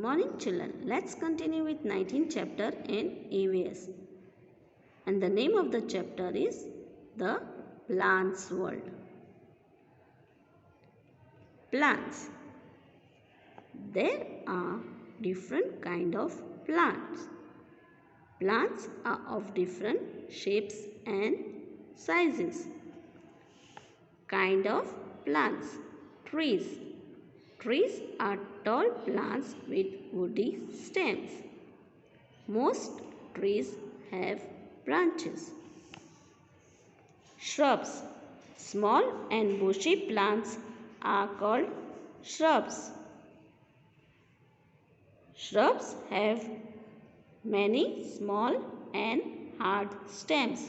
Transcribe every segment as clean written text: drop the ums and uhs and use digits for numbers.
morning children. Let's continue with 19th chapter in EVS. And the name of the chapter is The Plants World. Plants. There are different kind of plants. Plants are of different shapes and sizes. Kind of plants. Trees. Trees are tall plants with woody stems. Most trees have branches. Shrubs. Small and bushy plants are called shrubs. Shrubs have many small and hard stems.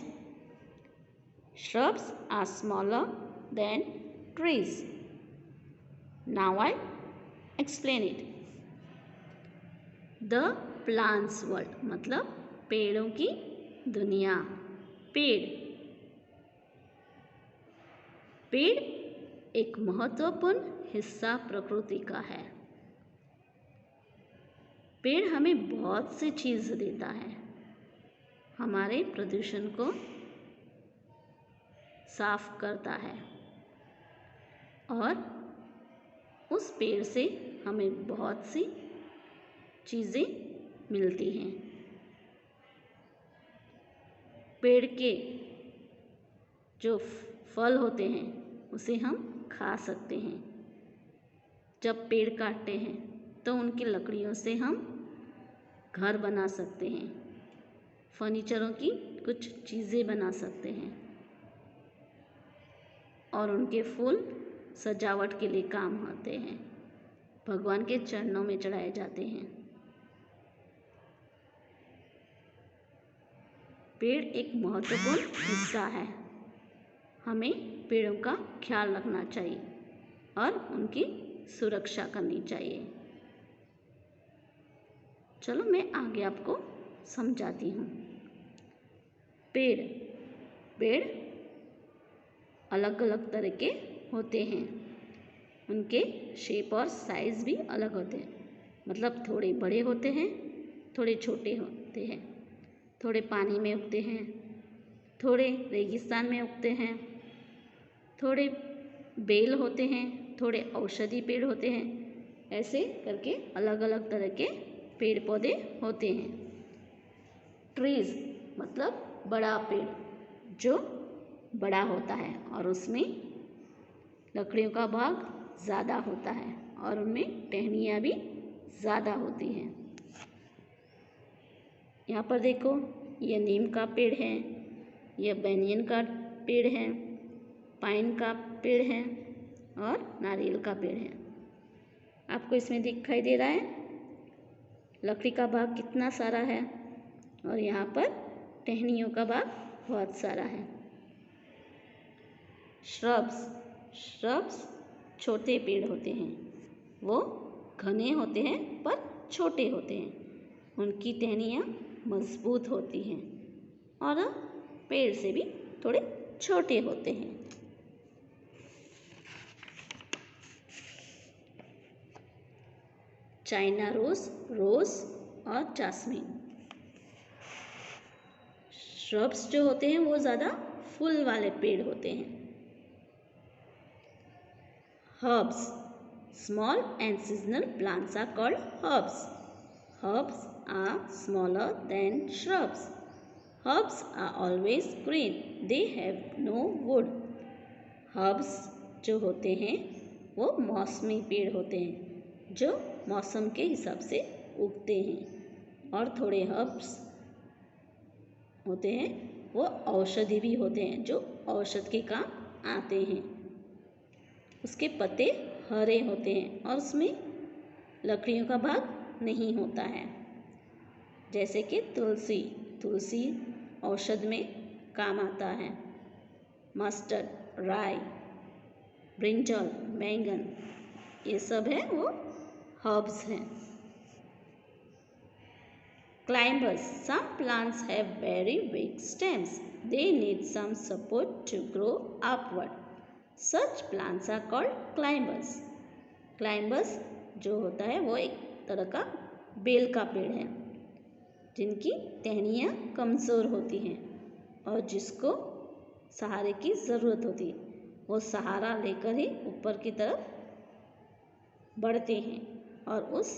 Shrubs are smaller than trees. Now I explain it. The plants world मतलब पेड़ों की दुनिया. पेड़ एक महत्वपूर्ण हिस्सा प्रकृति का है. पेड़ हमें बहुत सी चीज़ देता है. हमारे प्रदूषण को साफ करता है और उस पेड़ से हमें बहुत सी चीज़ें मिलती हैं. पेड़ के जो फल होते हैं उसे हम खा सकते हैं. जब पेड़ काटते हैं तो उनकी लकड़ियों से हम घर बना सकते हैं. फर्नीचरों की कुछ चीज़ें बना सकते हैं और उनके फूल सजावट के लिए काम आते हैं. भगवान के चरणों में चढ़ाए जाते हैं. पेड़ एक महत्वपूर्ण हिस्सा है. हमें पेड़ों का ख्याल रखना चाहिए और उनकी सुरक्षा करनी चाहिए. चलो मैं आगे आपको समझाती हूँ. पेड़ अलग अलग तरह के होते हैं. उनके शेप और साइज़ भी अलग होते हैं. मतलब थोड़े बड़े होते हैं, थोड़े छोटे होते हैं, थोड़े पानी में उगते हैं, थोड़े रेगिस्तान में उगते हैं, थोड़े बेल होते हैं, थोड़े औषधि पेड़ होते हैं. ऐसे करके अलग अलग तरह के पेड़ पौधे होते हैं. ट्रीज मतलब बड़ा पेड़ जो बड़ा होता है और उसमें लकड़ियों का भाग ज़्यादा होता है और उनमें टहनियाँ भी ज़्यादा होती हैं. यहाँ पर देखो, यह नीम का पेड़ है, यह बैनियन का पेड़ है, पाइन का पेड़ है और नारियल का पेड़ है. आपको इसमें दिखाई दे रहा है लकड़ी का भाग कितना सारा है और यहाँ पर टहनियों का भाग बहुत सारा है. श्रब्स छोटे पेड़ होते हैं. वो घने होते हैं पर छोटे होते हैं. उनकी टहनियाँ मजबूत होती हैं और पेड़ से भी थोड़े छोटे होते हैं. चाइना रोज और जास्मिन. श्रब्स जो होते हैं वो ज़्यादा फूल वाले पेड़ होते हैं. Herbs. Small and seasonal plants are called herbs. Herbs are smaller than shrubs. Herbs are always green. They have no wood. Herbs जो होते हैं वो मौसमी पेड़ होते हैं जो मौसम के हिसाब से उगते हैं. और थोड़े हर्ब्स होते हैं वो औषधि भी होते हैं जो औषध के काम आते हैं. उसके पत्ते हरे होते हैं और उसमें लकड़ियों का भाग नहीं होता है. जैसे कि तुलसी औषध में काम आता है. मस्टर्ड, राई, ब्रिंजल, बैंगन ये सब है वो हर्ब्स हैं. Climbers. Some plants have very big stems. They need some support to grow upward. Such plants are called climbers. Climbers जो होता है वो एक तरह का बेल का पेड़ है जिनकी टहनियाँ कमज़ोर होती हैं और जिसको सहारे की ज़रूरत होती है। वो सहारा लेकर ही ऊपर की तरफ बढ़ते हैं और उस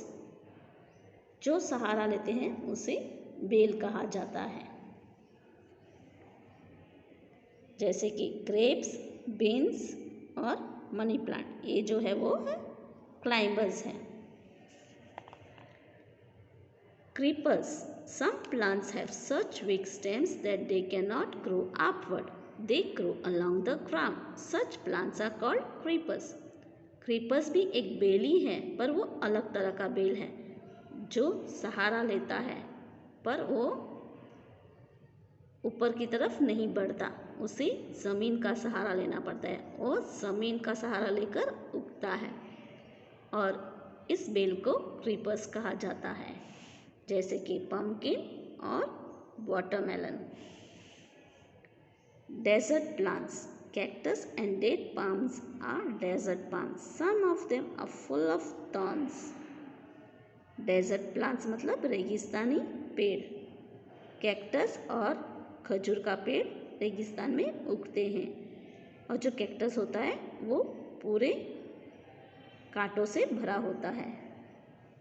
जो सहारा लेते हैं उसे बेल कहा जाता है। जैसे कि ग्रेप्स, बीन्स और मनी प्लांट, ये जो है वो है क्लाइंबर्स हैं। Creepers. Some plants have such weak stems that they cannot grow upward. They grow along the ground. Such plants are called creepers. Creepers भी एक बेल ही है, पर वो अलग तरह का बेल है जो सहारा लेता है, पर वो ऊपर की तरफ नहीं बढ़ता। उसे ज़मीन का सहारा लेना पड़ता है और ज़मीन का सहारा लेकर उगता है और इस बेल को क्रीपर्स कहा जाता है। जैसे कि पम्पकिन और watermelon. Desert plants, cactus and date palms are desert palms. Some of them are full of thorns. Desert plants मतलब रेगिस्तानी पेड़। कैक्टस और खजूर का पेड़ रेगिस्तान में उगते हैं और जो कैक्टस होता है वो पूरे कांटों से भरा होता है।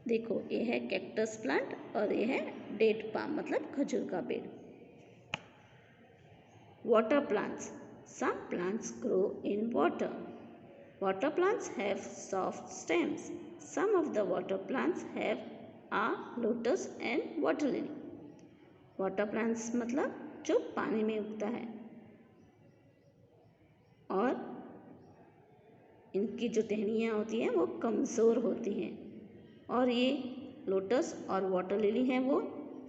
देखो, ये है कैक्टस प्लांट और ये है डेट पाम मतलब खजूर का पेड़। Water plants, some plants grow in water. Water plants have soft stems. Some of the water plants have a lotus and water lily. Water plants मतलब जो पानी में उगता है और इनकी जो टहनियाँ होती हैं वो कमज़ोर होती हैं और ये लोटस और वाटर लिली हैं वो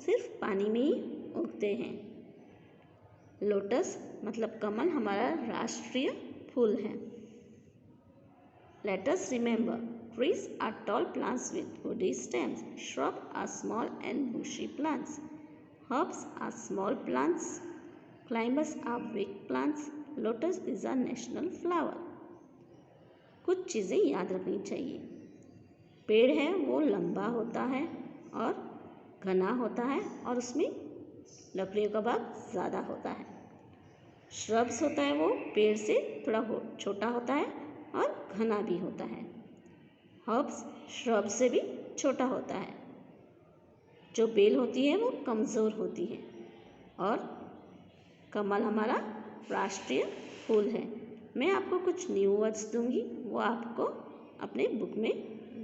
सिर्फ पानी में ही उगते हैं। लोटस मतलब कमल हमारा राष्ट्रीय फूल है। Let us remember, trees are tall plants with woody stems. Shrubs are small and bushy plants. Herbs are small plants. Climbers are big plants. Lotus is a national flower. कुछ चीज़ें याद रखनी चाहिए। पेड़ है वो लंबा होता है और घना होता है और उसमें लकड़ियों का भाग ज़्यादा होता है। श्रब्स होता है वो पेड़ से थोड़ा छोटा होता है और घना भी होता है। हर्ब्स श्रब से भी छोटा होता है। जो बेल होती है वो कमज़ोर होती है और कमल हमारा राष्ट्रीय फूल है। मैं आपको कुछ न्यू वर्ड्स दूंगी, वो आपको अपने बुक में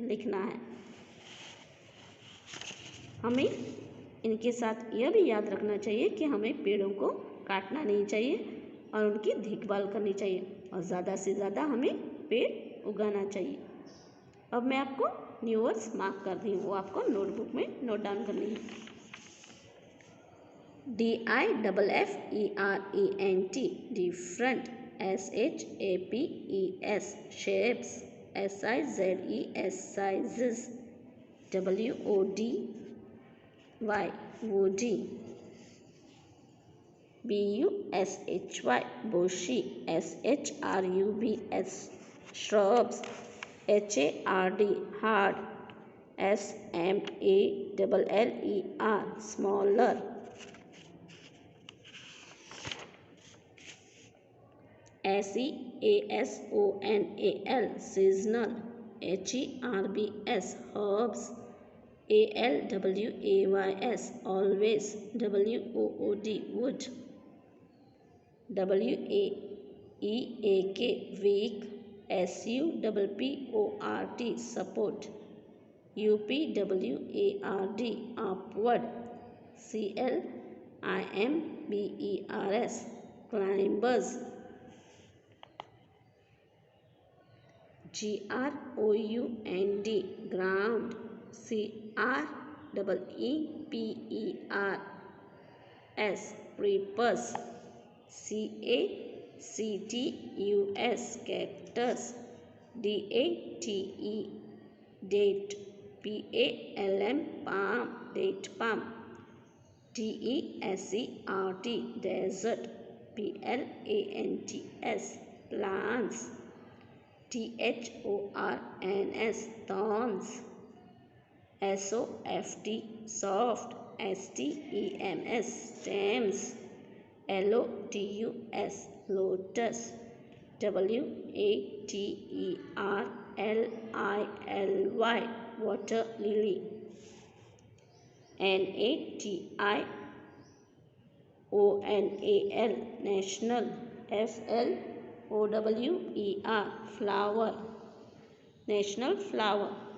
लिखना है। हमें इनके साथ यह भी याद रखना चाहिए कि हमें पेड़ों को काटना नहीं चाहिए और उनकी देखभाल करनी चाहिए और ज़्यादा से ज़्यादा हमें पेड़ उगाना चाहिए। अब मैं आपको न्यू वर्ड्स मार्क कर रही हूँ, वो आपको नोटबुक में नोट डाउन करनी है। DIFFERENT different, SHAPES shapes, SIZES sizes, WOODY woody, BUSHY bushy, SHRUBS shrubs, HARD hard, SMALLER smaller, SEASONAL seasonal, HERBS herbs, ALWAYS always, WOOD wood, WEAK weak, SUPPORT support, UPWARD upward, CLIMBERS climbers, GROUND ground, CREEPERS creepers, CACTUS cactus, DATE date, PALM palm date palm, DESERT desert, PLANTS plants, THORNS thorns, SOFT, soft. STEMS, stems. LOTUS, lotus. WATERLILY, water lily. NATIONAL, national. FLOWER, flower, national flower.